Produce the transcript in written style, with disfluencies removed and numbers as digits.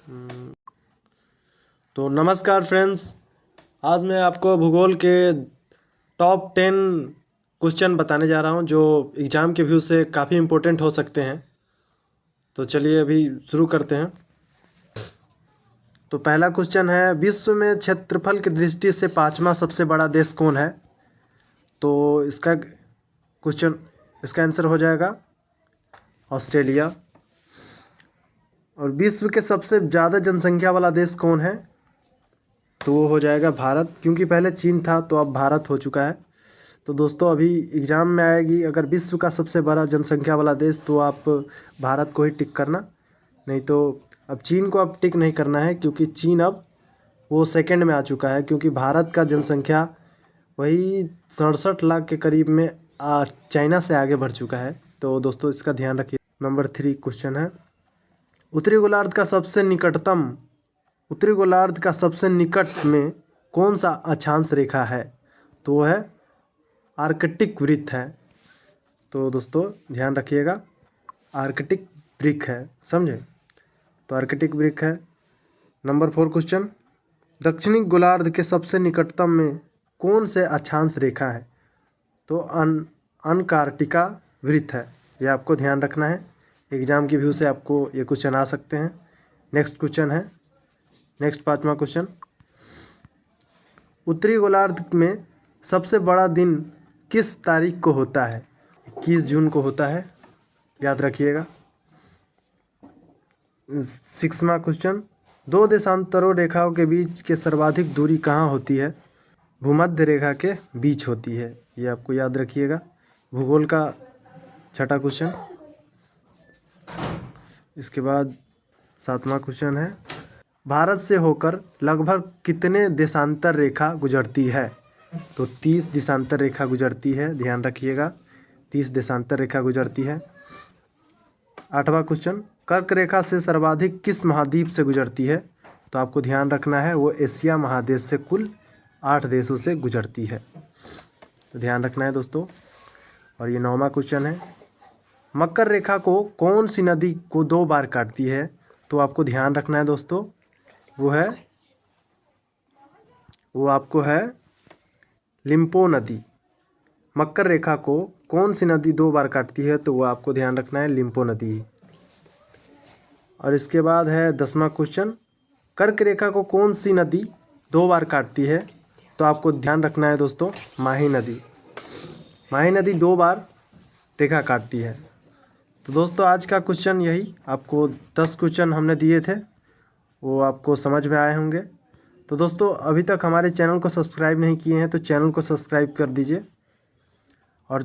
तो नमस्कार फ्रेंड्स, आज मैं आपको भूगोल के टॉप 10 क्वेश्चन बताने जा रहा हूं जो एग्ज़ाम के व्यू से काफ़ी इम्पोर्टेंट हो सकते हैं। तो चलिए अभी शुरू करते हैं। तो पहला क्वेश्चन है, विश्व में क्षेत्रफल की दृष्टि से पाँचवा सबसे बड़ा देश कौन है? तो इसका आंसर हो जाएगा ऑस्ट्रेलिया। और विश्व के सबसे ज़्यादा जनसंख्या वाला देश कौन है? तो वो हो जाएगा भारत, क्योंकि पहले चीन था तो अब भारत हो चुका है। तो दोस्तों अभी एग्ज़ाम में आएगी अगर विश्व का सबसे बड़ा जनसंख्या वाला देश, तो आप भारत को ही टिक करना, नहीं तो अब चीन को अब टिक नहीं करना है, क्योंकि चीन अब वो सेकंड में आ चुका है, क्योंकि भारत का जनसंख्या वही 67 लाख के करीब में चाइना से आगे बढ़ चुका है। तो दोस्तों इसका ध्यान रखिए। नंबर 3 क्वेश्चन है, उत्तरी गोलार्ध का सबसे निकट में कौन सा अक्षांश रेखा है? तो वो है आर्कटिक वृत्त है। तो दोस्तों ध्यान रखिएगा, आर्कटिक वृत्त है, समझे? तो आर्कटिक वृत्त है। नंबर 4 क्वेश्चन, दक्षिणी गोलार्ध के सबसे निकटतम में कौन से अक्षांश रेखा है? तो अंटार्कटिका वृत्त है। ये आपको ध्यान रखना है, एग्जाम के व्यू से आपको ये क्वेश्चन आ सकते हैं। नेक्स्ट क्वेश्चन है, नेक्स्ट 5वां क्वेश्चन, उत्तरी गोलार्ध में सबसे बड़ा दिन किस तारीख को होता है? 21 जून को होता है, याद रखिएगा। 6वां क्वेश्चन, दो देशांतरों रेखाओं के बीच के सर्वाधिक दूरी कहाँ होती है? भूमध्य रेखा के बीच होती है, ये आपको याद रखिएगा। भूगोल का 6वां क्वेश्चन। इसके बाद 7वां क्वेश्चन है, भारत से होकर लगभग कितने देशांतर रेखा गुजरती है? तो 30 देशांतर रेखा गुजरती है, ध्यान रखिएगा, 30 देशांतर रेखा गुजरती है। 8वां क्वेश्चन, कर्क रेखा से सर्वाधिक किस महाद्वीप से गुजरती है? तो आपको ध्यान रखना है, वो एशिया महादेश से कुल 8 देशों से गुजरती है, तो ध्यान रखना है दोस्तों। और ये 9वां क्वेश्चन है, मकर रेखा को कौन सी नदी को 2 बार काटती है? तो आपको ध्यान रखना है दोस्तों, वो आपको है लिम्पो नदी। मकर रेखा को कौन सी नदी 2 बार काटती है? तो वो आपको ध्यान रखना है, लिम्पो नदी। और इसके बाद है 10वां क्वेश्चन, कर्क रेखा को कौन सी नदी 2 बार काटती है? तो आपको ध्यान रखना है दोस्तों, माही नदी। माही नदी 2 बार रेखा काटती है। तो दोस्तों आज का क्वेश्चन यही, आपको 10 क्वेश्चन हमने दिए थे, वो आपको समझ में आए होंगे। तो दोस्तों अभी तक हमारे चैनल को सब्सक्राइब नहीं किए हैं तो चैनल को सब्सक्राइब कर दीजिए। और